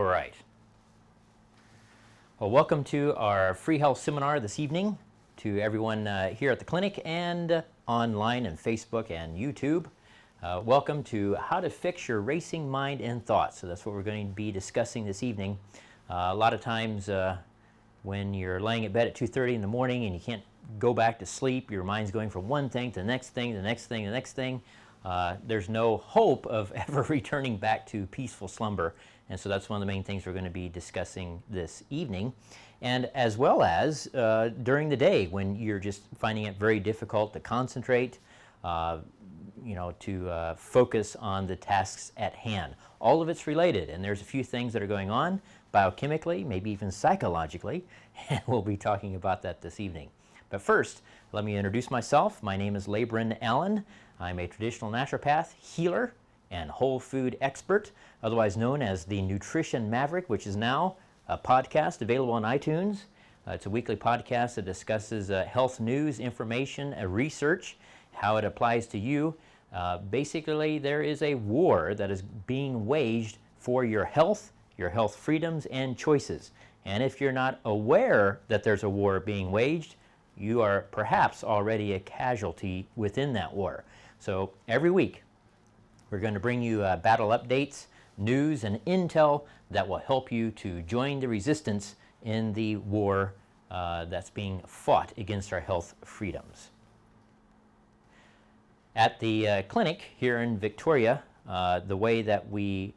right. Well, welcome to our free health seminar this evening to everyone here at the clinic and online and Facebook and YouTube. Welcome to how to fix your racing mind and thoughts. So that's what we're going to be discussing this evening. A lot of times when you're laying in bed at 2:30 in the morning and you can't go back to sleep, your mind's going from one thing to the next thing, the next thing, the next thing. There's no hope of ever returning back to peaceful slumber. And so that's one of the main things we're going to be discussing this evening. And as well as during the day when you're just finding it very difficult to concentrate, to focus on the tasks at hand. All of it's related, and there's a few things that are going on biochemically, maybe even psychologically, and we'll be talking about that this evening. But first, let me introduce myself. My name is Labrin Allen. I'm a traditional naturopath, healer, and whole food expert, otherwise known as the Nutrition Maverick, which is now a podcast available on iTunes. It's a weekly podcast that discusses health news, information, research, how it applies to you. Basically, there is a war that is being waged for your health freedoms, and choices. And if you're not aware that there's a war being waged, you are perhaps already a casualty within that war. So every week, we're going to bring you battle updates, news, and intel that will help you to join the resistance in the war that's being fought against our health freedoms. At the clinic here in Victoria, the way that we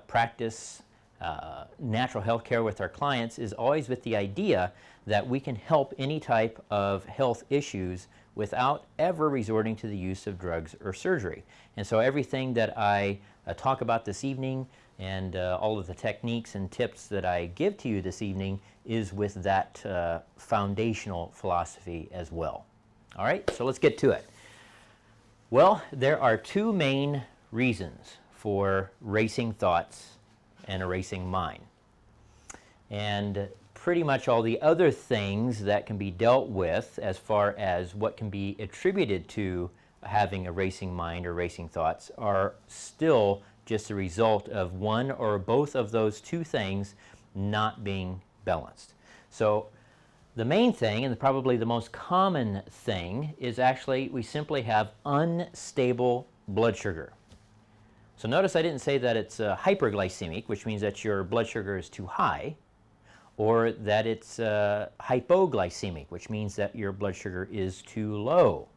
practice natural health care with our clients is always with the idea that we can help any type of health issues without ever resorting to the use of drugs or surgery. And so everything that I talk about this evening and all of the techniques and tips that I give to you this evening is with that foundational philosophy as well. All right, so let's get to it. Well, there are two main reasons for racing thoughts and a racing mind. And pretty much all the other things that can be dealt with as far as what can be attributed to having a racing mind or racing thoughts are still just a result of one or both of those two things not being balanced. So the main thing, and probably the most common thing, is actually we simply have unstable blood sugar. So notice I didn't say that it's hyperglycemic, which means that your blood sugar is too high, or that it's hypoglycemic, which means that your blood sugar is too low.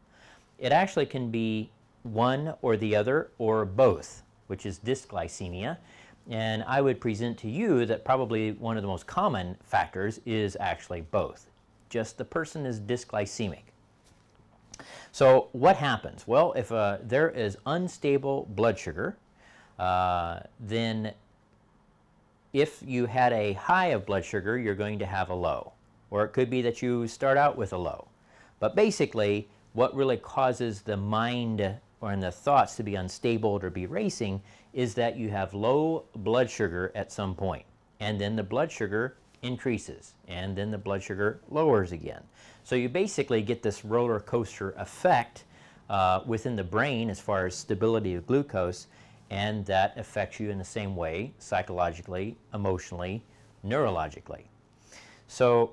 It actually can be one or the other, or both, which is dysglycemia. And I would present to you that probably one of the most common factors is actually both. Just the person is dysglycemic. So what happens? Well, if there is unstable blood sugar, then if you had a high of blood sugar, you're going to have a low. Or it could be that you start out with a low. But basically, what really causes the mind or the thoughts to be unstable or to be racing is that you have low blood sugar at some point. And then the blood sugar increases. And then the blood sugar lowers again. So you basically get this roller coaster effect within the brain as far as stability of glucose. And that affects you in the same way, psychologically, emotionally, neurologically. So,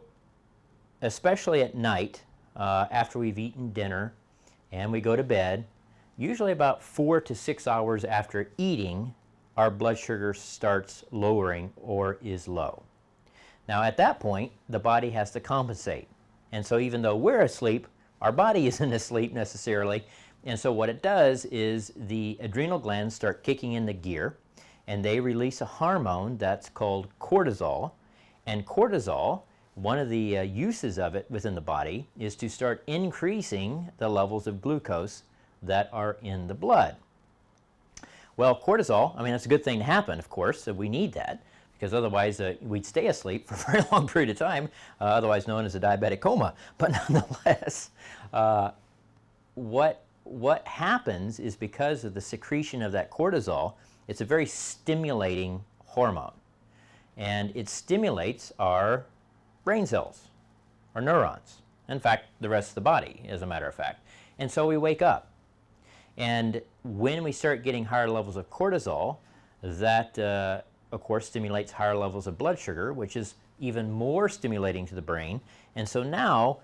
especially at night, after we've eaten dinner and we go to bed, usually about 4 to 6 hours after eating, our blood sugar starts lowering or is low. Now, at that point, the body has to compensate. And so even though we're asleep, our body isn't asleep necessarily. And so what it does is the adrenal glands start kicking in the gear, and they release a hormone that's called cortisol. And cortisol, one of the uses of it within the body is to start increasing the levels of glucose that are in the blood. Well, cortisol, I mean, that's a good thing to happen, of course, so we need that, because otherwise we'd stay asleep for a very long period of time, otherwise known as a diabetic coma. But nonetheless, what happens is because of the secretion of that cortisol, it's a very stimulating hormone. And it stimulates our brain cells, our neurons, in fact, the rest of the body, as a matter of fact. And so we wake up. And when we start getting higher levels of cortisol, that of course, stimulates higher levels of blood sugar, which is even more stimulating to the brain. And so now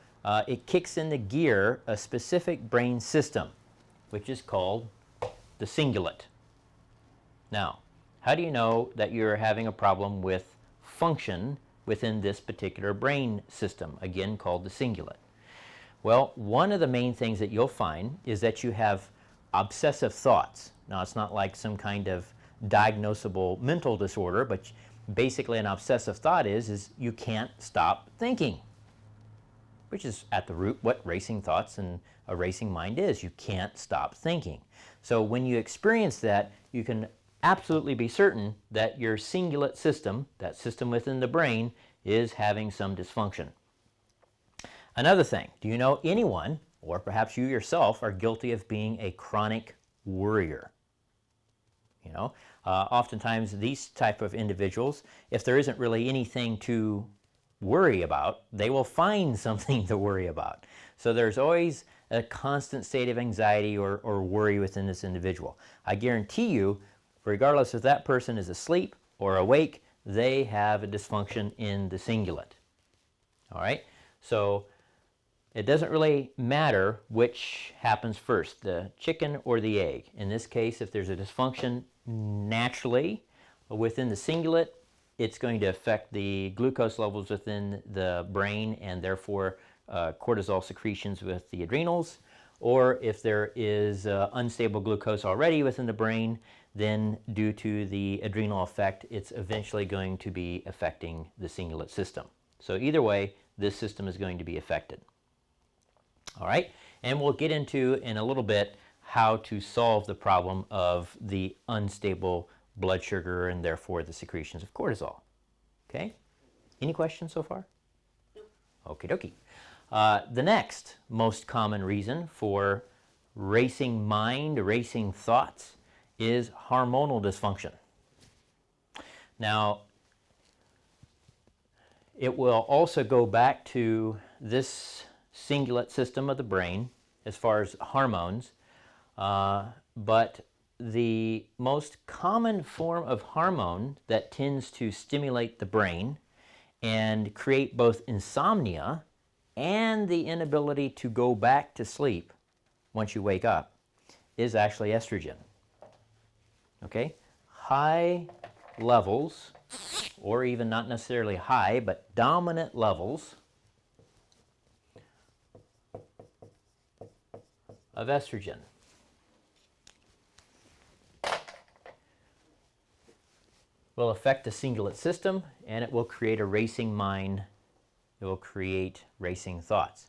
it kicks into gear a specific brain system, which is called the cingulate. Now, how do you know that you're having a problem with function within this particular brain system, again called the cingulate? Well, one of the main things that you'll find is that you have obsessive thoughts. Now, it's not like some kind of diagnosable mental disorder, but basically an obsessive thought is you can't stop thinking, which is at the root what racing thoughts and a racing mind is. You can't stop thinking. So when you experience that, you can absolutely be certain that your cingulate system, that system within the brain, is having some dysfunction. Another thing, do you know anyone, or perhaps you yourself, are guilty of being a chronic worrier? You know, oftentimes these type of individuals, if there isn't really anything to worry about, they will find something to worry about. So there's always a constant state of anxiety or worry within this individual. I guarantee you, regardless if that person is asleep or awake, they have a dysfunction in the cingulate. All right? So it doesn't really matter which happens first, the chicken or the egg. In this case, if there's a dysfunction naturally within the cingulate, it's going to affect the glucose levels within the brain and therefore cortisol secretions with the adrenals. Or if there is unstable glucose already within the brain, then due to the adrenal effect, it's eventually going to be affecting the cingulate system. So either way, this system is going to be affected. All right, and we'll get into in a little bit how to solve the problem of the unstable blood sugar and therefore the secretions of cortisol. Okay, any questions so far? No. Okie dokie. The next most common reason for racing mind, racing thoughts, is hormonal dysfunction. Now, it will also go back to this cingulate system of the brain as far as hormones, but the most common form of hormone that tends to stimulate the brain and create both insomnia and the inability to go back to sleep once you wake up is actually estrogen. Okay? High levels, or even not necessarily high, but dominant levels of estrogen will affect the cingulate system, and it will create a racing mind. It will create racing thoughts.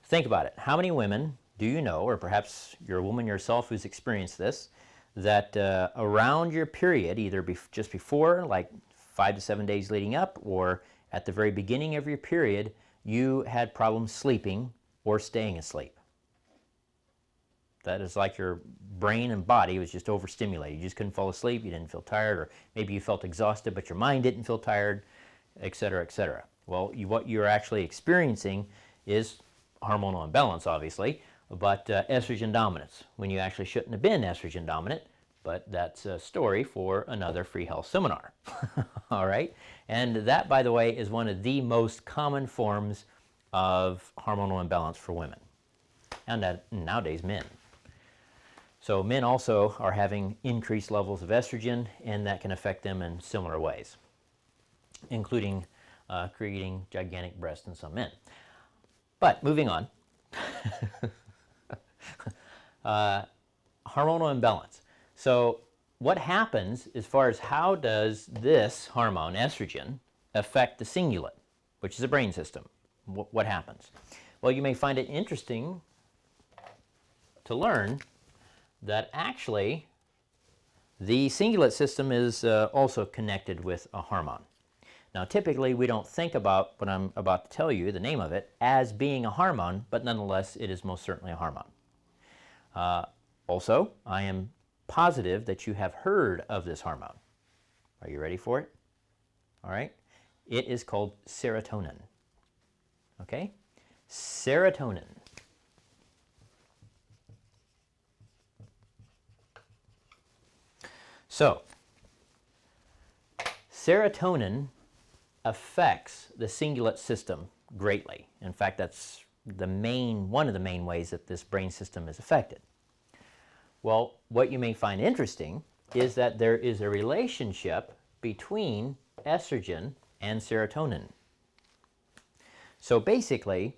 Think about it. How many women do you know, or perhaps you're a woman yourself who's experienced this, that around your period, either just before, like 5 to 7 days leading up, or at the very beginning of your period, you had problems sleeping or staying asleep? That is like your brain and body was just overstimulated. You just couldn't fall asleep, you didn't feel tired, or maybe you felt exhausted, but your mind didn't feel tired, etc., etc. Well, what you're actually experiencing is hormonal imbalance, obviously, but estrogen dominance, when you actually shouldn't have been estrogen dominant, but that's a story for another free health seminar. All right? And that, by the way, is one of the most common forms of hormonal imbalance for women, and nowadays men. So men also are having increased levels of estrogen, and that can affect them in similar ways, including creating gigantic breasts in some men. But moving on, hormonal imbalance. So what happens as far as how does this hormone, estrogen, affect the cingulate, which is a brain system? What happens? Well, you may find it interesting to learn that actually the cingulate system is also connected with a hormone. Now, typically we don't think about what I'm about to tell you, the name of it, as being a hormone, but nonetheless it is most certainly a hormone. Also, I am positive that you have heard of this hormone. Are you ready for it? All right. It is called serotonin. Okay? Serotonin. So, Serotonin affects the cingulate system greatly. In fact, that's one of the main ways that this brain system is affected. Well, what you may find interesting is that there is a relationship between estrogen and serotonin. So basically,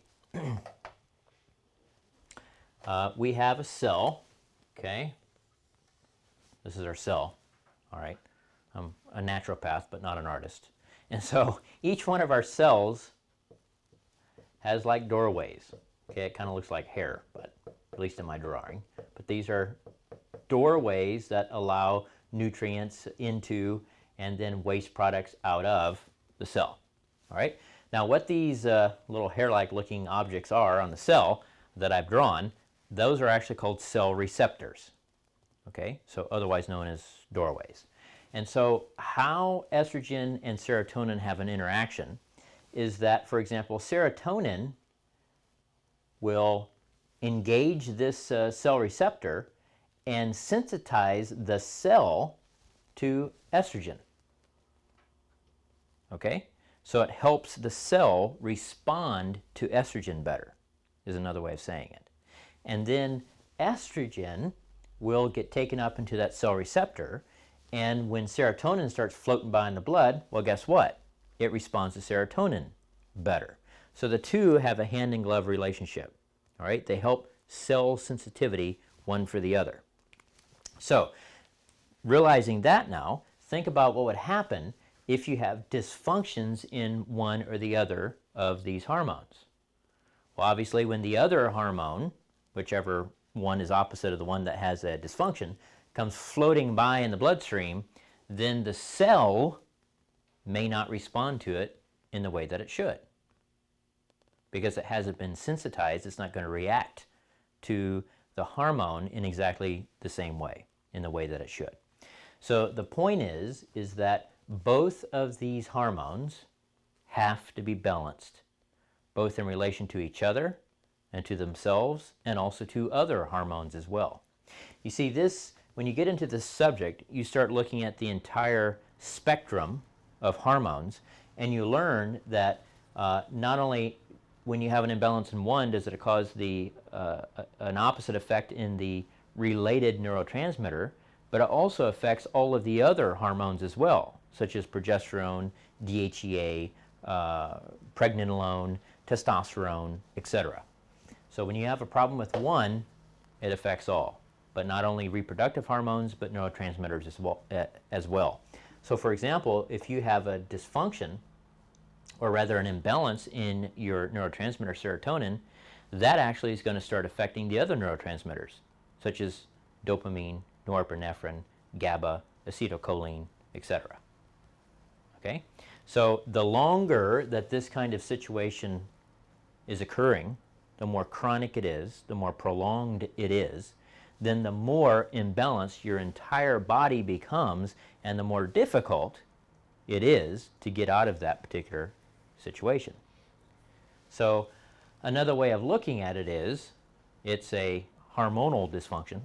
we have a cell, okay? This is our cell, all right? I'm a naturopath, but not an artist. And so each one of our cells has like doorways. Okay, it kind of looks like hair, but at least in my drawing. But these are doorways that allow nutrients into and then waste products out of the cell. All right. Now, what these little hair-like looking objects are on the cell that I've drawn, those are actually called cell receptors. Okay, so otherwise known as doorways. And so how estrogen and serotonin have an interaction is that, for example, serotonin will engage this cell receptor and sensitize the cell to estrogen. Okay? So it helps the cell respond to estrogen better, is another way of saying it. And then estrogen will get taken up into that cell receptor, and when serotonin starts floating by in the blood, well, guess what? It responds to serotonin better. So the two have a hand-in-glove relationship. All right? They help cell sensitivity one for the other. So, realizing that now, think about what would happen if you have dysfunctions in one or the other of these hormones. Well, obviously, when the other hormone, whichever one is opposite of the one that has a dysfunction, comes floating by in the bloodstream, then the cell may not respond to it in the way that it should. Because it hasn't been sensitized, it's not going to react to the hormone in exactly the same way, in the way that it should. So the point is that both of these hormones have to be balanced, both in relation to each other and to themselves, and also to other hormones as well. You see, when you get into this subject, you start looking at the entire spectrum of hormones, and you learn that not only when you have an imbalance in one does it cause an opposite effect in the related neurotransmitter, but it also affects all of the other hormones as well, such as progesterone, DHEA, pregnenolone, testosterone, etc. So when you have a problem with one, it affects all, but not only reproductive hormones, but neurotransmitters as well. So for example, if you have a dysfunction, or rather an imbalance in your neurotransmitter serotonin, that actually is going to start affecting the other neurotransmitters, such as dopamine, norepinephrine, GABA, acetylcholine, etc. Okay? So the longer that this kind of situation is occurring, the more chronic it is, the more prolonged it is, then the more imbalanced your entire body becomes, and the more difficult it is to get out of that particular situation. So another way of looking at it is it's a hormonal dysfunction.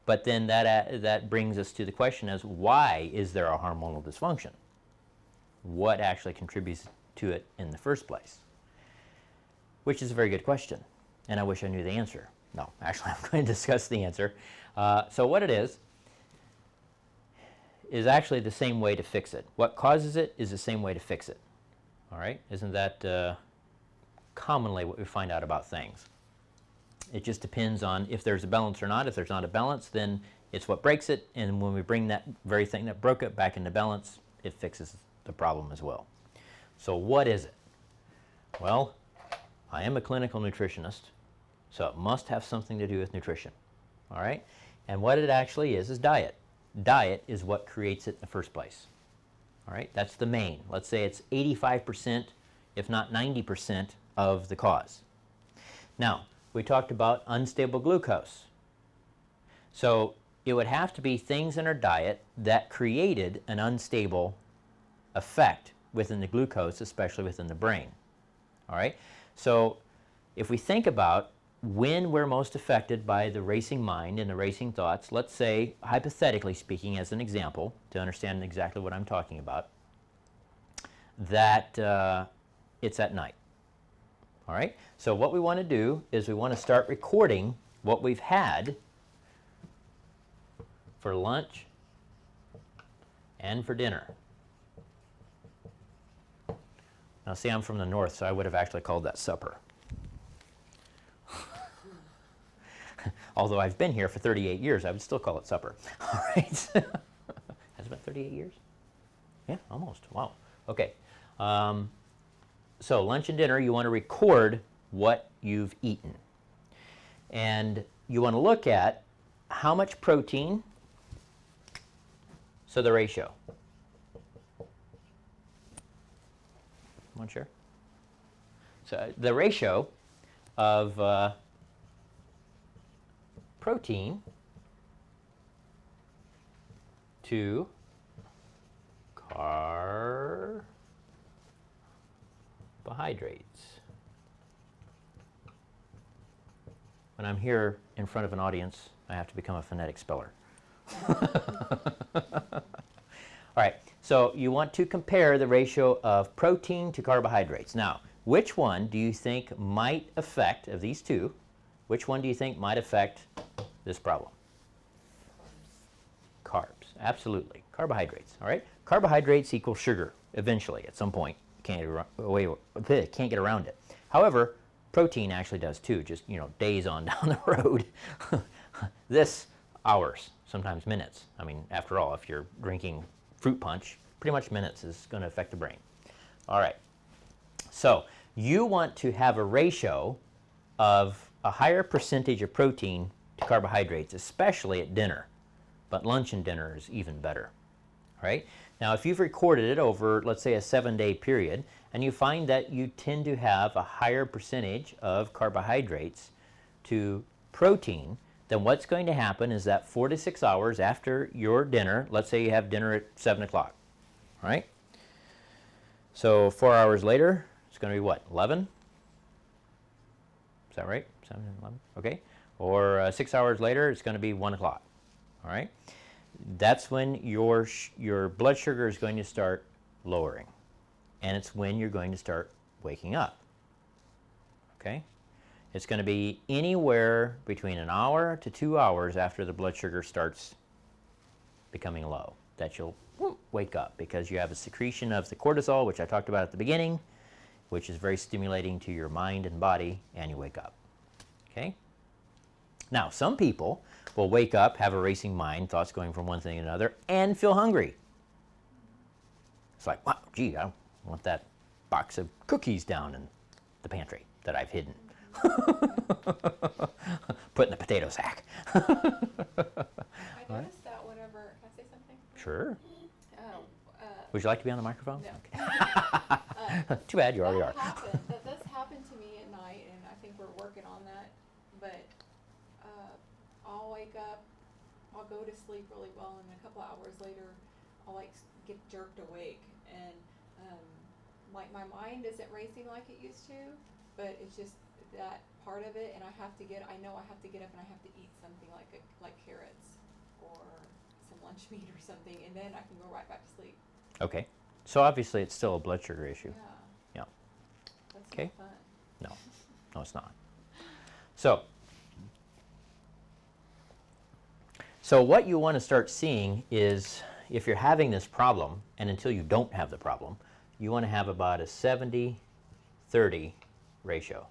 But then that brings us to the question as why is there a hormonal dysfunction? What actually contributes to it in the first place? Which is a very good question, and I wish I knew the answer. No, actually I'm going to discuss the answer. So what it is actually the same way to fix it. What causes it is the same way to fix it. All right? Isn't that commonly what we find out about things? It just depends on if there's a balance or not. If there's not a balance, then it's what breaks it, and when we bring that very thing that broke it back into balance, it fixes the problem as well. So what is it? Well, I am a clinical nutritionist, so it must have something to do with nutrition. All right? And what it actually is diet. Diet is what creates it in the first place. All right? That's the main. Let's say it's 85%, if not 90% of the cause. Now, we talked about unstable glucose. So it would have to be things in our diet that created an unstable effect within the glucose, especially within the brain. All right? So if we think about when we're most affected by the racing mind and the racing thoughts, let's say, hypothetically speaking, as an example, to understand exactly what I'm talking about, that it's at night. All right? So what we want to do is we want to start recording what we've had for lunch and for dinner. Now see, I'm from the north, so I would have actually called that supper. Although I've been here for 38 years, I would still call it supper. All right. Has it been 38 years? Yeah, almost. Wow. Okay. So lunch and dinner, you want to record what you've eaten. And you want to look at how much protein, so the ratio. Want to share? So the ratio of protein to carbohydrates. When I'm here in front of an audience, I have to become a phonetic speller. All right, so you want to compare the ratio of protein to carbohydrates. Now, which one do you think might affect, of these two, which one do you think might affect this problem? Carbs, absolutely. Carbohydrates, all right? Carbohydrates equal sugar, eventually, at some point. Can't get around it. However, protein actually does too, just, days on down the road. This, hours, sometimes minutes. I mean, after all, if you're drinking fruit punch, pretty much minutes is going to affect the brain. All right. So you want to have a ratio of a higher percentage of protein to carbohydrates, especially at dinner. But lunch and dinner is even better. All right? Now, if you've recorded it over, let's say, a 7-day period, and you find that you tend to have a higher percentage of carbohydrates to protein, then what's going to happen is that 4 to 6 hours after your dinner, let's say you have dinner at 7 o'clock, all right? So 4 hours later, it's going to be what, 11? Is that right? 7 and 11? Okay. Or 6 hours later, it's going to be 1 o'clock, all right? That's when your blood sugar is going to start lowering. And it's when you're going to start waking up, okay? It's going to be anywhere between an hour to 2 hours after the blood sugar starts becoming low that you'll wake up, because you have a secretion of the cortisol, which I talked about at the beginning, which is very stimulating to your mind and body, and you wake up. Okay? Now, some people will wake up, have a racing mind, thoughts going from one thing to another, and feel hungry. It's like, wow, gee, I want that box of cookies down in the pantry that I've hidden. Put in the potato sack. I noticed that whenever, can I say something? Sure. Oh, Would you like to be on the microphone? no. Okay. Too bad, you already are. That does happen to me at night, and I think we're working on that. But I'll wake up, I'll go to sleep really well, and a couple hours later, I'll get jerked awake, and my mind isn't racing like it used to, but it's just that part of it, and I know I have to get up and I have to eat something like carrots or some lunch meat or something, and then I can go right back to sleep. Okay. So obviously it's still a blood sugar issue. Yeah. Yeah. That's Okay. not fun. No, it's not. So what you want to start seeing is, if you're having this problem, and until you don't have the problem, you want to have about a 70-30 ratio.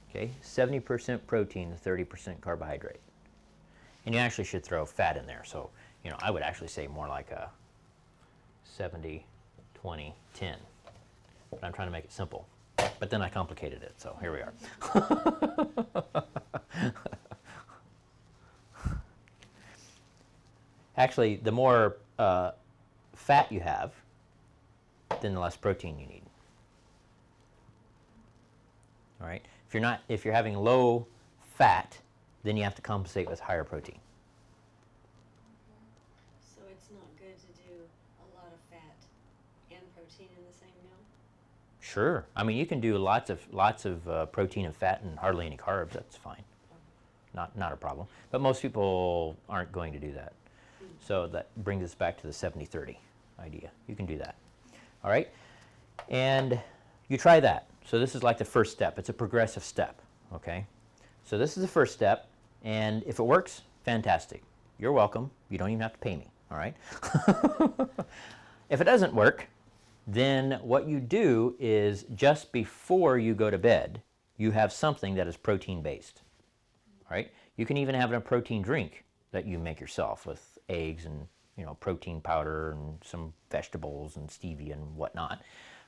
Okay, 70% protein to 30% carbohydrate. And you actually should throw fat in there. So, I would actually say more like a 70, 20, 10. But I'm trying to make it simple. But then I complicated it, so here we are. Actually, the more fat you have, then the less protein you need. All right? If you're having low fat, then you have to compensate with higher protein. So it's not good to do a lot of fat and protein in the same meal? Sure. I mean, you can do lots of protein and fat and hardly any carbs. That's fine. Not a problem. But most people aren't going to do that. So that brings us back to the 70-30 idea. You can do that. All right? And you try that. So this is like the first step. It's a progressive step, okay? So this is the first step, and if it works, fantastic. You're welcome. You don't even have to pay me, all right? If it doesn't work, then what you do is just before you go to bed, you have something that is protein-based, all right? You can even have a protein drink that you make yourself with eggs and, you know, protein powder and some vegetables and stevia and whatnot.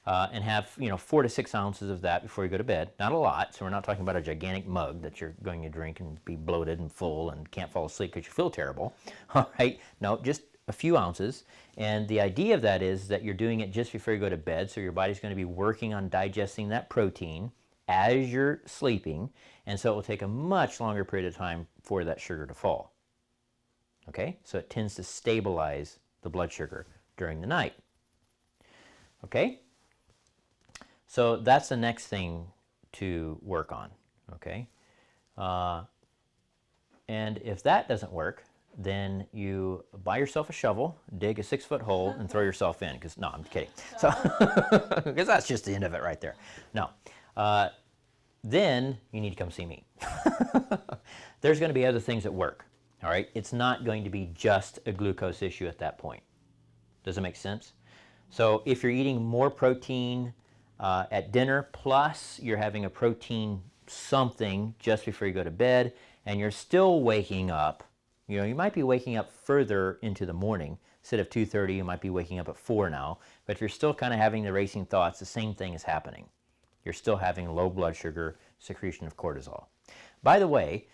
And have, you know, 4 to 6 ounces of that before you go to bed. Not a lot, so we're not talking about a gigantic mug that you're going to drink and be bloated and full and can't fall asleep because you feel terrible. All right, no, just a few ounces. And the idea of that is that you're doing it just before you go to bed, so your body's going to be working on digesting that protein as you're sleeping, and so it will take a much longer period of time for that sugar to fall. Okay, so it tends to stabilize the blood sugar during the night. Okay? So that's the next thing to work on, okay? And if that doesn't work, then you buy yourself a shovel, dig a 6-foot hole, and throw yourself in. Because no, I'm kidding. So, because that's just the end of it right there. No. Then you need to come see me. There's going to be other things at work, all right? It's not going to be just a glucose issue at that point. Does it make sense? So if you're eating more protein at dinner, plus you're having a protein something just before you go to bed, and you're still waking up, you know, you might be waking up further into the morning. Instead of 2:30, you might be waking up at 4 now. But if you're still kind of having the racing thoughts, the same thing is happening. You're still having low blood sugar, secretion of cortisol. By the way,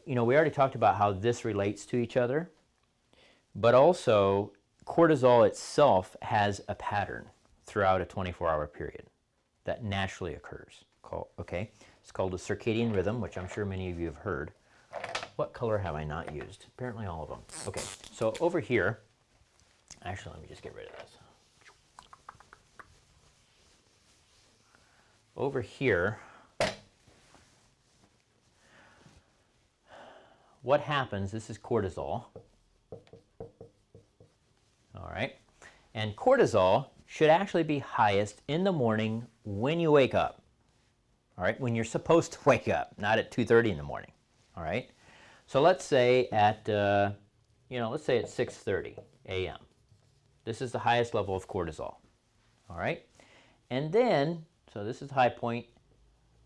you know, we already talked about how this relates to each other, but also cortisol itself has a pattern throughout a 24-hour period that naturally occurs. Okay, it's called a circadian rhythm, which I'm sure many of you have heard. What color have I not used? Apparently all of them. Okay, so over here, actually let me just get rid of this. Over here, what happens, this is cortisol. All right, and cortisol should actually be highest in the morning when you wake up. All right, when you're supposed to wake up, not at 2:30 in the morning. All right, so let's say at let's say at 6:30 a.m. This is the highest level of cortisol. All right, and then so this is the high point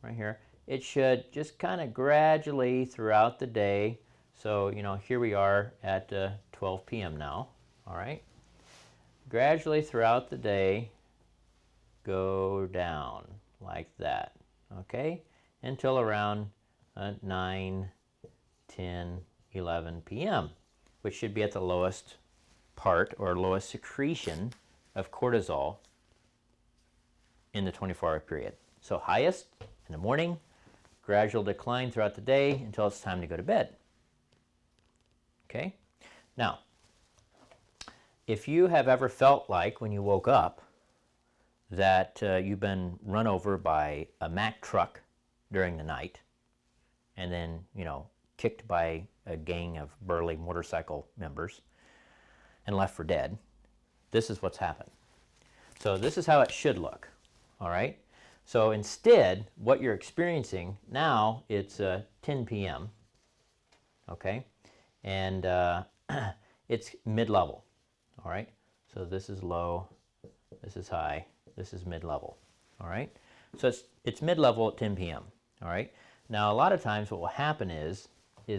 right here. It should just kind of gradually throughout the day. So you know, here we are at 12 p.m. now. All right, gradually throughout the day, go down like that. Okay, until around 9, 10, 11 p.m., which should be at the lowest part or lowest secretion of cortisol in the 24-hour period. So highest in the morning, gradual decline throughout the day until it's time to go to bed. Okay? Now, if you have ever felt like when you woke up that you've been run over by a Mack truck during the night and then, you know, kicked by a gang of burly motorcycle members and left for dead, this is what's happened. So this is how it should look, all right? So instead, what you're experiencing now, it's 10 p.m., okay? And it's mid-level, all right? So this is low, this is high, this is mid-level, all right? So it's mid-level at 10 p.m., all right? Now, a lot of times what will happen is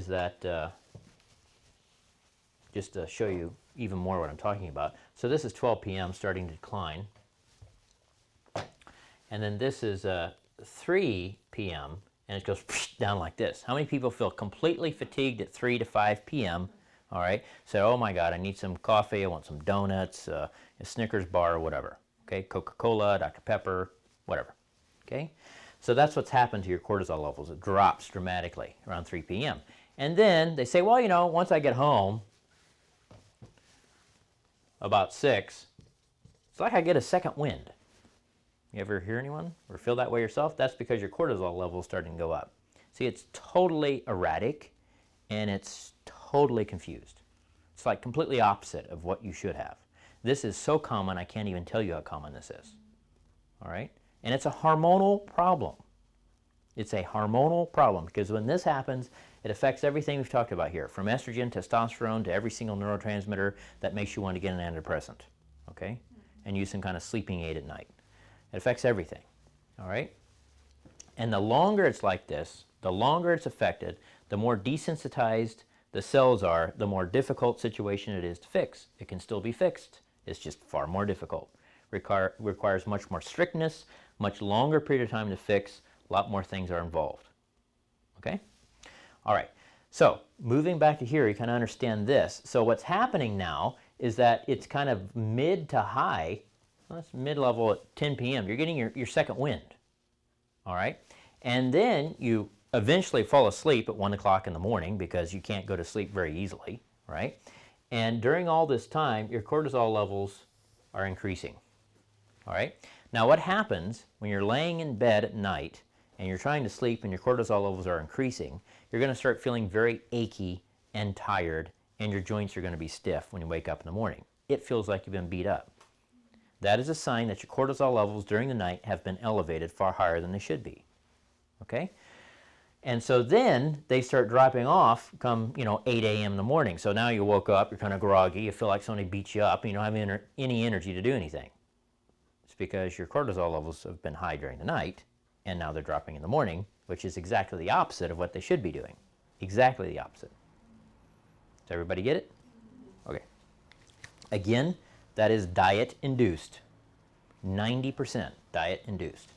that, just to show you even more what I'm talking about, so this is 12 p.m. starting to decline, and then this is 3 p.m., and it goes down like this. How many people feel completely fatigued at 3 to 5 p.m., all right? Say, oh my God, I need some coffee, I want some donuts, a Snickers bar, or whatever, okay? Coca-Cola, Dr. Pepper, whatever, okay? So that's what's happened to your cortisol levels. It drops dramatically around 3 p.m. And then they say, well, you know, once I get home, about 6, it's like I get a second wind. You ever hear anyone or feel that way yourself? That's because your cortisol level is starting to go up. See, it's totally erratic and it's totally confused. It's like completely opposite of what you should have. This is so common, I can't even tell you how common this is. All right? And it's a hormonal problem. It's a hormonal problem because when this happens, it affects everything we've talked about here, from estrogen, testosterone, to every single neurotransmitter that makes you want to get an antidepressant, okay? And use some kind of sleeping aid at night. It affects everything, all right? And the longer it's like this, the longer it's affected, the more desensitized the cells are, the more difficult situation it is to fix. It can still be fixed. It's just far more difficult. Requires much more strictness, much longer period of time to fix. A lot more things are involved. Okay? All right. So moving back to here, you kind of understand this. So what's happening now is that it's kind of mid to high. Well, that's mid-level at 10 p.m. You're getting your second wind. All right? And then you eventually fall asleep at 1 o'clock in the morning because you can't go to sleep very easily, right? And during all this time, your cortisol levels are increasing. All right? Now what happens when you're laying in bed at night and you're trying to sleep and your cortisol levels are increasing, you're going to start feeling very achy and tired, and your joints are going to be stiff when you wake up in the morning. It feels like you've been beat up. That is a sign that your cortisol levels during the night have been elevated far higher than they should be. Okay? And so then they start dropping off come, 8 a.m. in the morning. So now you woke up, you're kind of groggy, you feel like somebody beat you up, and you don't have any energy to do anything. It's because your cortisol levels have been high during the night, and now they're dropping in the morning, which is exactly the opposite of what they should be doing. Exactly the opposite. Does everybody get it? Okay. Again, that is diet-induced. 90% diet-induced.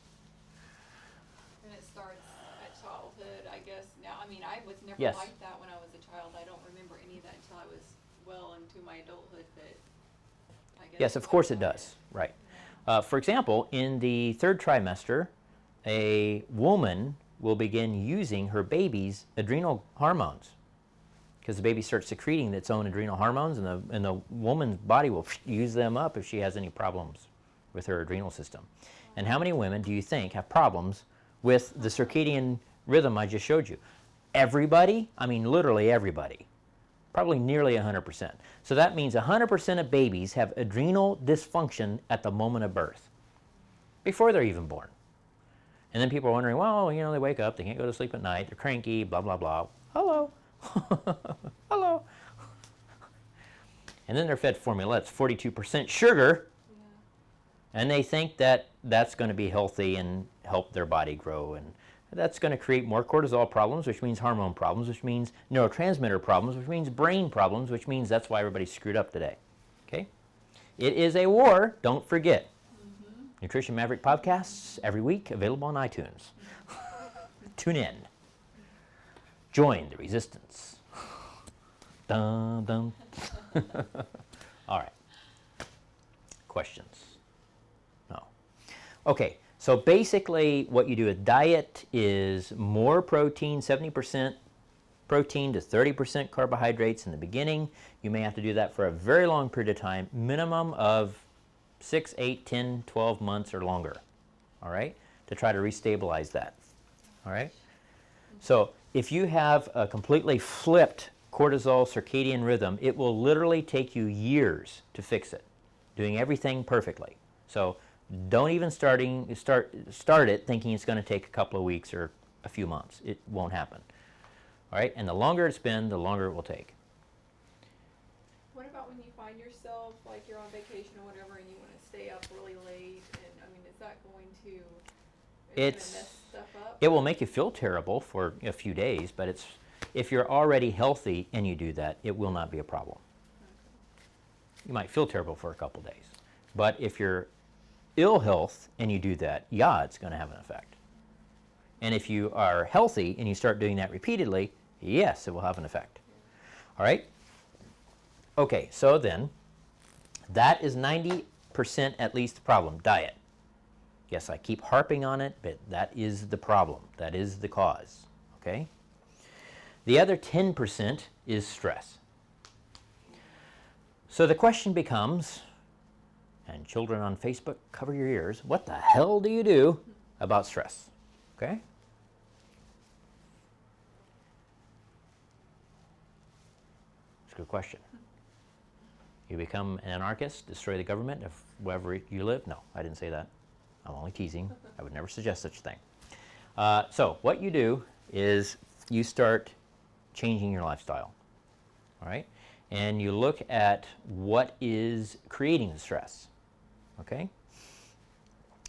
And it starts at childhood, I guess. Now, I mean, I was never Yes. like that when I was a child. I don't remember any of that until I was well into my adulthood, but I guess. Yes, of course it does. Right. For example, in the third trimester, a woman will begin using her baby's adrenal hormones because the baby starts secreting its own adrenal hormones, and the woman's body will use them up if she has any problems with her adrenal system. And how many women do you think have problems with the circadian rhythm I just showed you? Everybody? I mean, literally everybody. Probably nearly 100%. So that means 100% of babies have adrenal dysfunction at the moment of birth, before they're even born. And then people are wondering, well, they wake up, they can't go to sleep at night, they're cranky, blah, blah, blah. Hello. Hello. And then they're fed formula. It's 42% sugar. Yeah. And they think that that's going to be healthy and help their body grow. And that's going to create more cortisol problems, which means hormone problems, which means neurotransmitter problems, which means brain problems, which means that's why everybody's screwed up today. Okay? It is a war, don't forget. Nutrition Maverick podcasts every week, available on iTunes. Tune in. Join the resistance. Dun, dun. All right. Questions? No. Okay, so basically what you do with diet is more protein, 70% protein to 30% carbohydrates in the beginning. You may have to do that for a very long period of time, minimum of 6, 8, 10, 12 months or longer, all right, to try to restabilize that, all right? So if you have a completely flipped cortisol circadian rhythm, it will literally take you years to fix it, doing everything perfectly. So don't even start it thinking it's going to take a couple of weeks or a few months. It won't happen, all right? And the longer it's been, the longer it will take. What about when you find yourself, like you're on vacation or whatever, and you want to stay up really late? And I mean, is that going to mess stuff up? It will make you feel terrible for a few days, but if you're already healthy and you do that, it will not be a problem. Okay. You might feel terrible for a couple days, but if you're ill health and you do that, yeah, it's going to have an effect. And if you are healthy and you start doing that repeatedly, yes, it will have an effect. All right? Okay, so then, that is 90% at least the problem, diet. Yes, I keep harping on it, but that is the problem. That is the cause, okay? The other 10% is stress. So the question becomes, And children on Facebook, cover your ears. What the hell do you do about stress? Okay? It's a good question. You become an anarchist, destroy the government of wherever you live? No, I didn't say that. I'm only teasing. I would never suggest such a thing. So what you do is you start changing your lifestyle, all right? And you look at what is creating the stress, okay?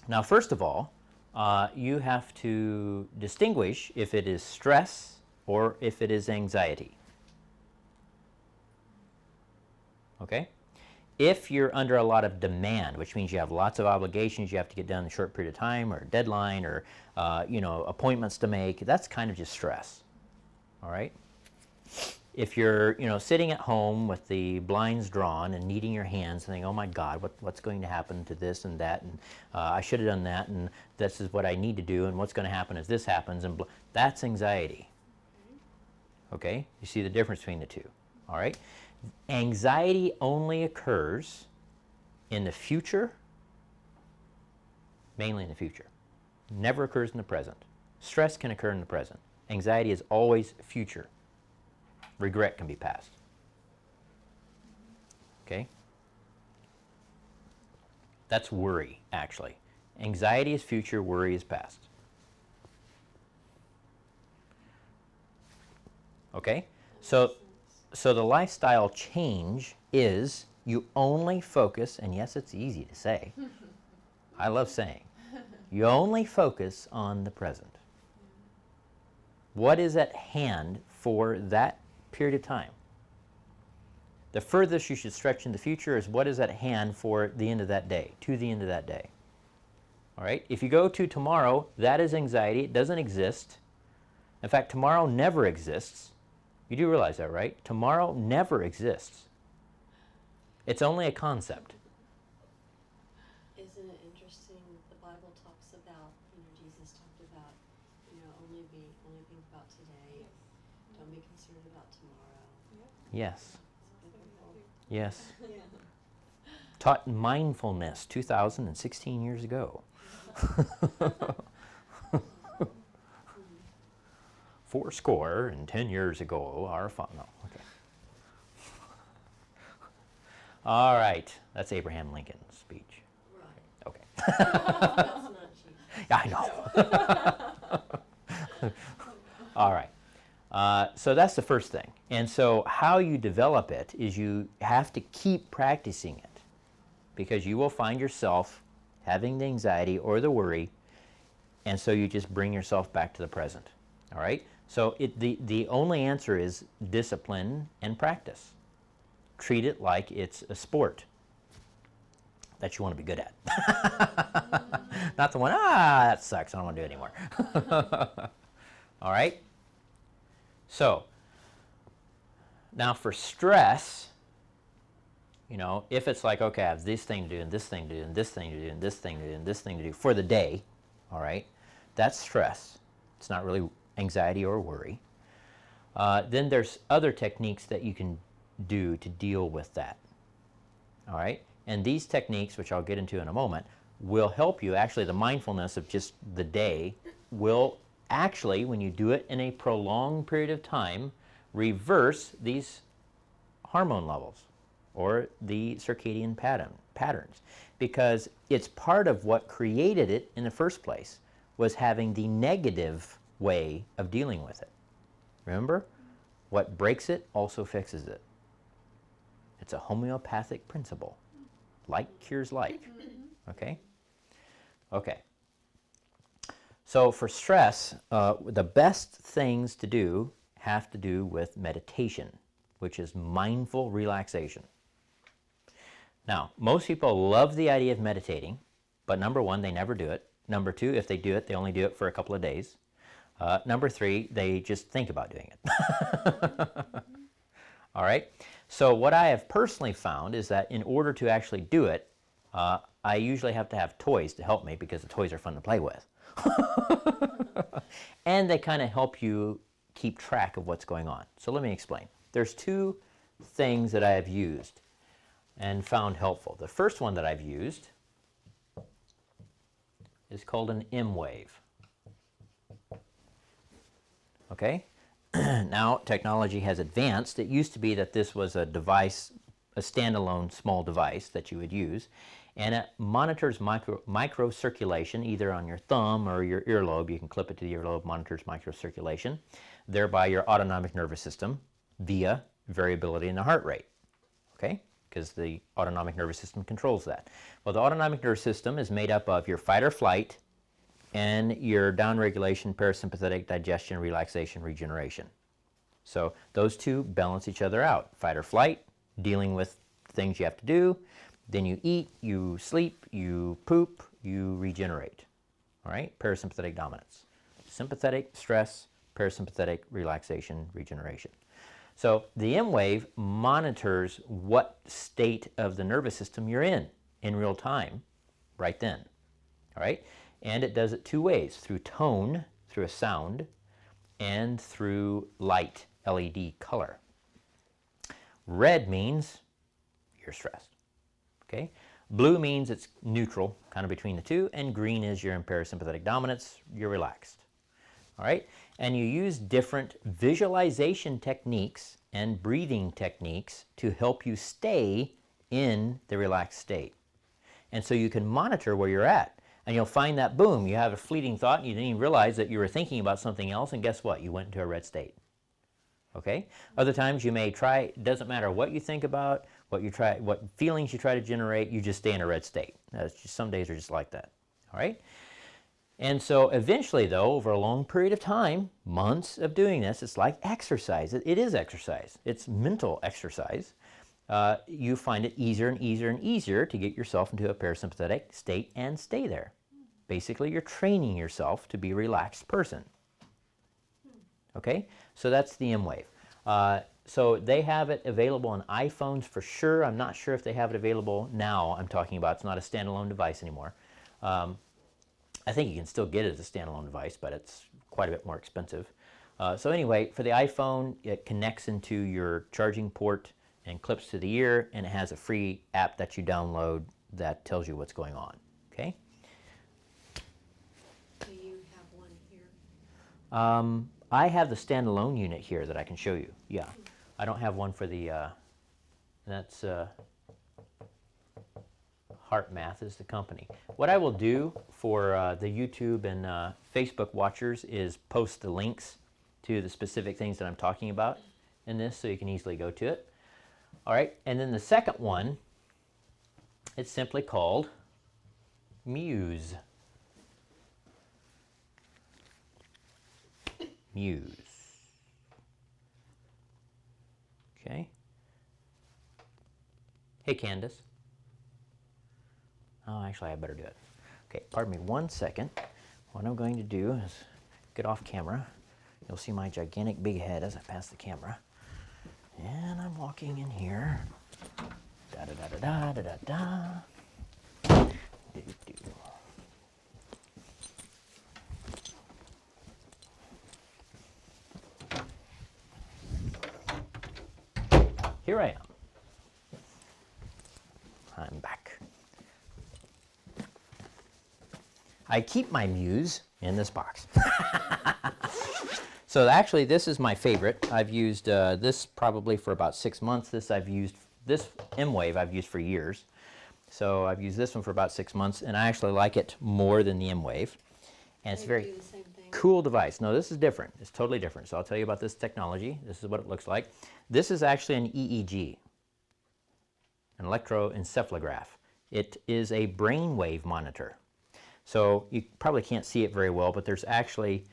Now, first of all, you have to distinguish if it is stress or if it is anxiety, okay? If you're under a lot of demand, which means you have lots of obligations you have to get done in a short period of time, or a deadline, or appointments to make, that's kind of just stress, all right? If you're sitting at home with the blinds drawn and kneading your hands and thinking, oh my God, what's going to happen to this and that, and I should have done that, and this is what I need to do, and what's going to happen if this happens, and that's anxiety, okay? You see the difference between the two, all right? Anxiety only occurs in the future, mainly in the future. Never occurs in the present. Stress can occur in the present. Anxiety is always future. Regret can be past. Okay? That's worry, actually. Anxiety is future, worry is past. Okay? So the lifestyle change is you only focus, and yes, it's easy to say. I love saying. You only focus on the present. What is at hand for that period of time? The furthest you should stretch in the future is what is at hand for the end of that day, to the end of that day. All right? If you go to tomorrow, that is anxiety. It doesn't exist. In fact, tomorrow never exists. You do realize that, right? Tomorrow never exists. It's only a concept. Isn't it interesting? The Bible talks about, Jesus talked about, only think about today. Don't be concerned about tomorrow. Yes. It's biblical. Yes. Taught mindfulness 2016 years ago. 10 years ago, our father. No, okay. All right, that's Abraham Lincoln's speech. Right. Okay. That's not Jesus. I know. All right. So that's the first thing. And so how you develop it is you have to keep practicing it, because you will find yourself having the anxiety or the worry, and so you just bring yourself back to the present. All right? So the only answer is discipline and practice. Treat it like it's a sport that you want to be good at. Not the one, that sucks, I don't want to do it anymore. All right? So, now for stress, if it's like, okay, I have this thing to do, and this thing to do, and this thing to do, and this thing to do, and this thing to do for the day, all right, that's stress. It's not really anxiety or worry. Then there's other techniques that you can do to deal with that, all right? And these techniques, which I'll get into in a moment, will help you. Actually, the mindfulness of just the day will actually, when you do it in a prolonged period of time, reverse these hormone levels or the circadian patterns, because it's part of what created it in the first place, was having the negative way of dealing with it. Remember? What breaks it also fixes it. It's a homeopathic principle. Like cures like. Okay? Okay. So for stress, the best things to do have to do with meditation, which is mindful relaxation. Now, most people love the idea of meditating, but number one, they never do it. Number two, if they do it, they only do it for a couple of days. Number three, they just think about doing it. All right? So what I have personally found is that in order to actually do it, I usually have to have toys to help me, because the toys are fun to play with. And they kind of help you keep track of what's going on. So let me explain. There's two things that I have used. and found helpful. The first one that I've used is called an M-Wave. Okay? Now technology has advanced. It used to be that this was a device, a standalone small device that you would use, and it monitors microcirculation either on your thumb or your earlobe. You can clip it to the earlobe, monitors microcirculation, thereby your autonomic nervous system via variability in the heart rate. Okay? Because the autonomic nervous system controls that. Well, the autonomic nervous system is made up of your fight or flight and your downregulation, parasympathetic, digestion, relaxation, regeneration. So those two balance each other out. Fight or flight, dealing with things you have to do. Then you eat, you sleep, you poop, you regenerate. All right? Parasympathetic dominance. Sympathetic, stress, parasympathetic, relaxation, regeneration. So the M-Wave monitors what state of the nervous system you're in real time, right then. All right? And it does it two ways, through tone, through a sound, and through light, LED color. Red means you're stressed. Okay? Blue means it's neutral, kind of between the two, and green is you're in parasympathetic dominance, you're relaxed. All right? And you use different visualization techniques and breathing techniques to help you stay in the relaxed state. And so you can monitor where you're at. And you'll find that, boom, you have a fleeting thought and you didn't even realize that you were thinking about something else, and guess what? You went into a red state. Okay? Other times you may try, it doesn't matter what you think about, what feelings you try to generate, you just stay in a red state. That's just, some days are just like that. All right? And so eventually, though, over a long period of time, months of doing this, it's like exercise. It is exercise. It's mental exercise. You find it easier and easier and easier to get yourself into a parasympathetic state and stay there. Basically, you're training yourself to be a relaxed person. Okay? So that's the M-Wave. So they have it available on iPhones for sure. I'm not sure if they have it available now. I'm talking about it's not a standalone device anymore. I think you can still get it as a standalone device, but it's quite a bit more expensive. So anyway, for the iPhone, it connects into your charging port and clips to the ear, and it has a free app that you download that tells you what's going on. Okay? Do you have one here? I have the standalone unit here that I can show you. Yeah. I don't have one for the, that's HeartMath is the company. What I will do for the YouTube and Facebook watchers is post the links to the specific things that I'm talking about in this so you can easily go to it. All right, and then the second one, it's simply called Muse. Muse. Okay. Hey, Candace. Oh, actually, I better do it. Okay, pardon me 1 second. What I'm going to do is get off camera. You'll see my gigantic big head as I pass the camera. And I'm walking in here. Da da da da da da da da. Here I am. I'm back. I keep my Muse in this box. So actually, this is my favorite. I've used this probably for about 6 months. This M-Wave I've used for years. So I've used this one for about 6 months, and I actually like it more than the M-Wave. And it's They very do the same thing. cool device. No, this is different. It's totally different. So I'll tell you about this technology. This is what it looks like. This is actually an EEG, an electroencephalograph. It is a brainwave monitor. So you probably can't see it very well, but there's actually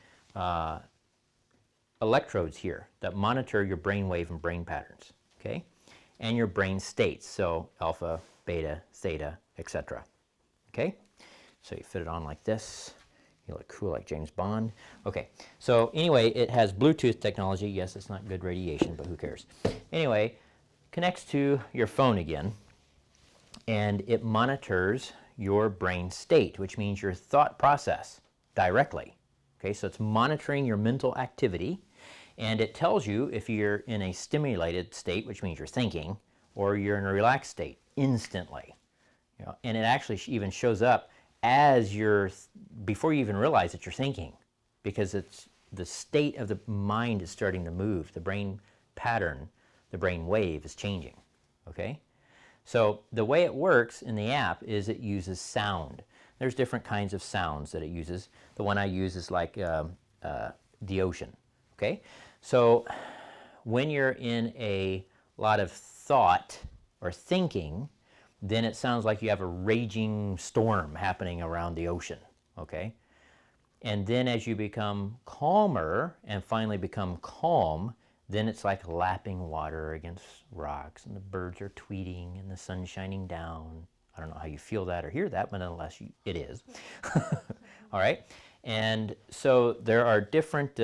electrodes here that monitor your brainwave and brain patterns, okay? And your brain states, so alpha, beta, theta, etc. Okay? So you fit it on like this. You look cool like James Bond. Okay, so anyway, it has Bluetooth technology. Yes, it's not good radiation, but who cares? Anyway, connects to your phone again, and it monitors your brain state, which means your thought process directly. Okay, so it's monitoring your mental activity, and it tells you if you're in a stimulated state, which means you're thinking, or you're in a relaxed state instantly. You know, and it actually even shows up as before you even realize that you're thinking, because it's the state of the mind is starting to move. The brain pattern, the brain wave is changing. Okay? So the way it works in the app is it uses sound. There's different kinds of sounds that it uses. The one I use is like the ocean. Okay? So when you're in a lot of thought or thinking, then it sounds like you have a raging storm happening around the ocean. Okay? And then as you become calmer and finally become calm, then it's like lapping water against rocks, and the birds are tweeting and the sun's shining down. I don't know how you feel that or hear that, but nonetheless, it is. All right? And so there are different,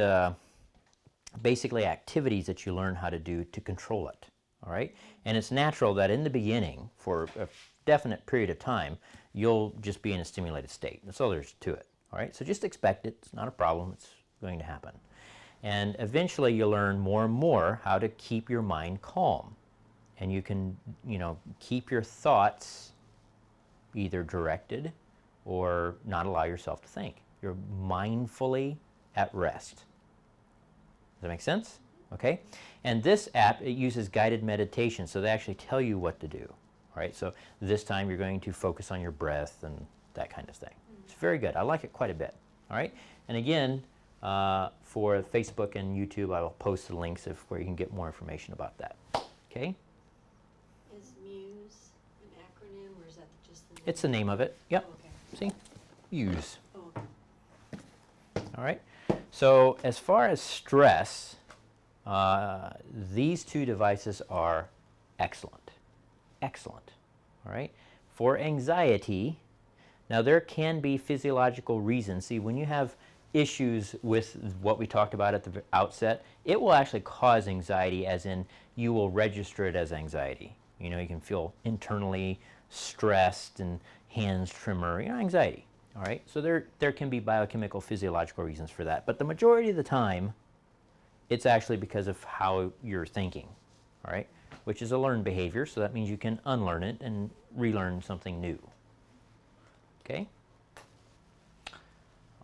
basically, activities that you learn how to do to control it. All right? And it's natural that in the beginning, for a definite period of time, you'll just be in a stimulated state. That's all there is to it. All right? So just expect it. It's not a problem. It's going to happen. And eventually you'll learn more and more how to keep your mind calm. And you can, keep your thoughts either directed or not allow yourself to think. You're mindfully at rest. Does that make sense? Okay? And this app, it uses guided meditation, so they actually tell you what to do. All right? So this time you're going to focus on your breath and that kind of thing. It's very good. I like it quite a bit. All right? And again, for Facebook and YouTube, I will post the links where you can get more information about that. Okay? Is Muse an acronym, or is that just the name? It's the name of it. Yep. Oh, okay. See? Use. Oh, okay. All right? So as far as stress, these two devices are excellent. Excellent. All right? For anxiety, now there can be physiological reasons. See, when you have issues with what we talked about at the outset, it will actually cause anxiety, as in you will register it as anxiety. You can feel internally stressed and hands tremor, anxiety. All right? So there can be biochemical, physiological reasons for that. But the majority of the time, it's actually because of how you're thinking. All right? Which is a learned behavior, so that means you can unlearn it and relearn something new. Okay?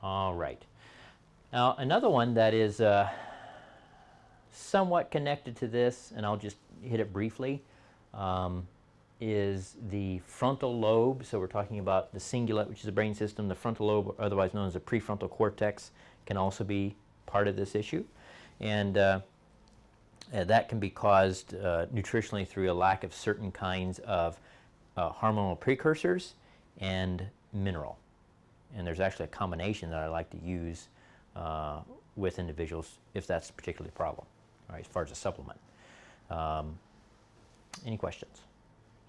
All right. Now, another one that is somewhat connected to this, and I'll just hit it briefly, is the frontal lobe. So we're talking about the cingulate, which is the brain system. The frontal lobe, otherwise known as the prefrontal cortex, can also be part of this issue. And that can be caused nutritionally through a lack of certain kinds of hormonal precursors and mineral. And there's actually a combination that I like to use with individuals if that's a particular problem, all right, as far as a supplement. Any questions?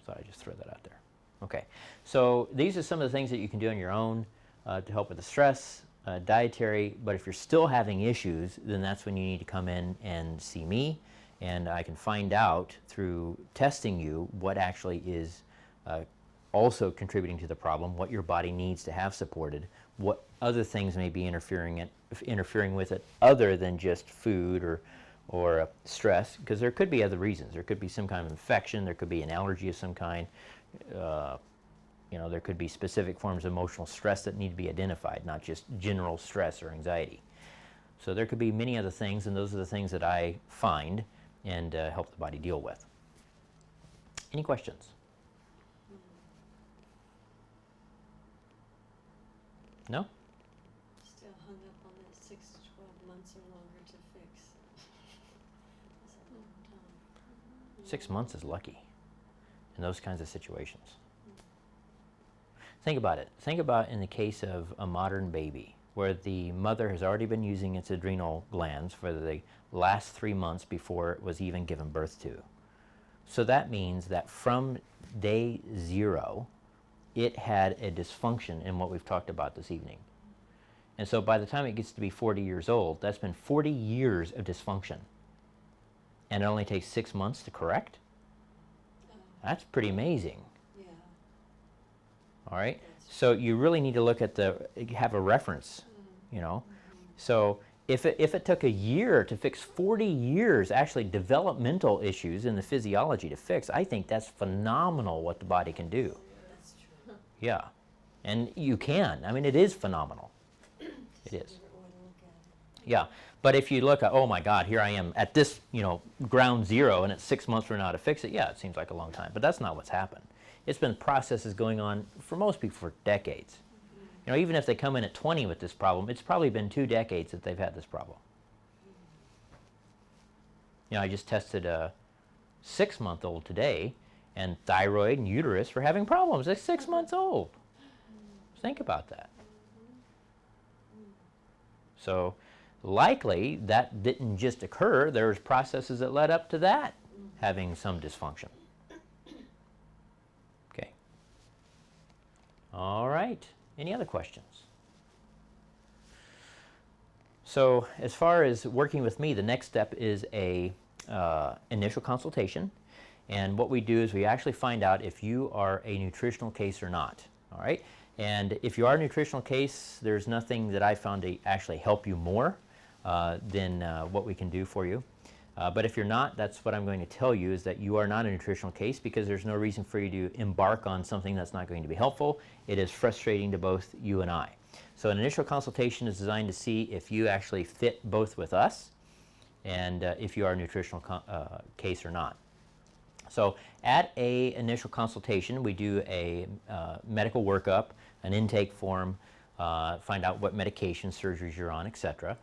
So I just throw that out there. Okay, so these are some of the things that you can do on your own to help with the stress, dietary, but if you're still having issues, then that's when you need to come in and see me, and I can find out through testing you what actually is also contributing to the problem, what your body needs to have supported, what other things may be interfering with it other than just food or stress, because there could be other reasons. There could be some kind of infection, there could be an allergy of some kind, there could be specific forms of emotional stress that need to be identified, not just general stress or anxiety. So there could be many other things, and those are the things that I find and help the body deal with. Any questions? No? Still hung up on that 6 to 12 months or longer to fix. That's a long time. 6 months is lucky in those kinds of situations. Think about it. Think about in the case of a modern baby, where the mother has already been using its adrenal glands for the last 3 months before it was even given birth to. So that means that from day 0, it had a dysfunction in what we've talked about this evening. And so by the time it gets to be 40 years old, that's been 40 years of dysfunction. And it only takes 6 months to correct? That's pretty amazing. Yeah. All right? So you really need to look at have a reference, So if it took a year to fix 40 years, actually developmental issues in the physiology to fix, I think that's phenomenal what the body can do. That's true. Yeah. And you can. I mean, it is phenomenal. It is. Different way to look at it. Yeah. But if you look at, oh my God, here I am at this, ground zero, and it's 6 months from now to fix it, yeah, it seems like a long time. But that's not what's happened. It's been processes going on for most people for decades. Even if they come in at 20 with this problem, it's probably been 2 decades that they've had this problem. I just tested a 6-month-old today, and thyroid and uterus were having problems. They're 6 months old. Think about that. So likely that didn't just occur. There was processes that led up to that having some dysfunction. Okay. All right. Any other questions? So as far as working with me, the next step is a initial consultation. And what we do is we actually find out if you are a nutritional case or not. All right? And if you are a nutritional case, there's nothing that I found to actually help you more than what we can do for you. But if you're not, that's what I'm going to tell you, is that you are not a nutritional case, because there's no reason for you to embark on something that's not going to be helpful. It is frustrating to both you and I. So an initial consultation is designed to see if you actually fit both with us and if you are a nutritional case or not. So at a initial consultation, we do a medical workup, an intake form, find out what medication, surgeries you're on, etc.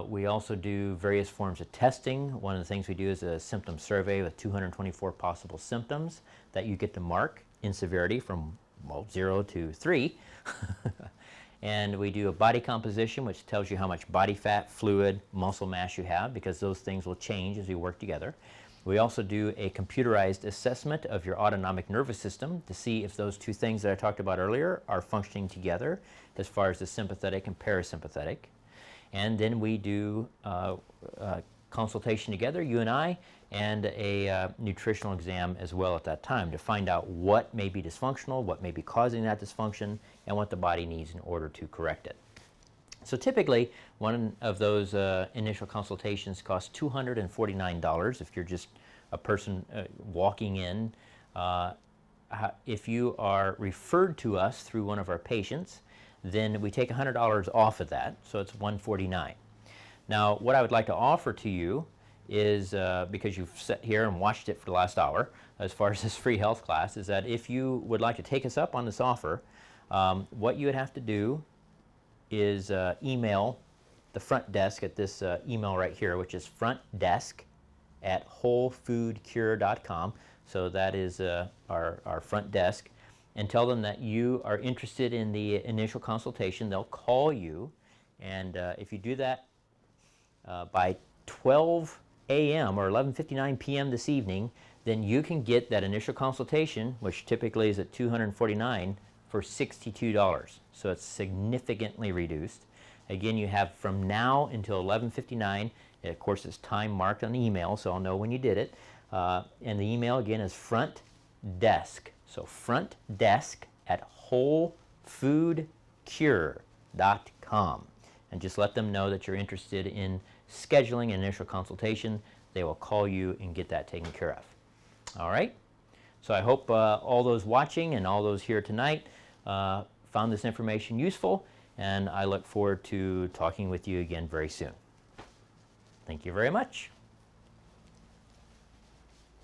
We also do various forms of testing. One of the things we do is a symptom survey with 224 possible symptoms that you get to mark in severity from 0 to 3. And we do a body composition, which tells you how much body fat, fluid, muscle mass you have, because those things will change as we work together. We also do a computerized assessment of your autonomic nervous system to see if those two things that I talked about earlier are functioning together as far as the sympathetic and parasympathetic. And then we do consultation together, you and I, and a nutritional exam as well at that time to find out what may be dysfunctional, what may be causing that dysfunction, and what the body needs in order to correct it. So typically, one of those initial consultations costs $249 if you're just a person walking in. If you are referred to us through one of our patients, then we take $100 off of that, so it's $149. Now, what I would like to offer to you is, because you've sat here and watched it for the last hour, as far as this free health class, is that if you would like to take us up on this offer, what you would have to do is email the front desk at this email right here, which is frontdesk@wholefoodcure.com. So that is our front desk. And tell them that you are interested in the initial consultation. They'll call you. And if you do that by 12 a.m. or 11:59 p.m. this evening, then you can get that initial consultation, which typically is at $249, for $62. So it's significantly reduced. Again, you have from now until 11:59. Of course, it's time marked on the email, so I'll know when you did it. And the email again is front desk. So front desk at wholefoodcure.com. And just let them know that you're interested in scheduling an initial consultation. They will call you and get that taken care of. All right? So I hope all those watching and all those here tonight found this information useful, and I look forward to talking with you again very soon. Thank you very much.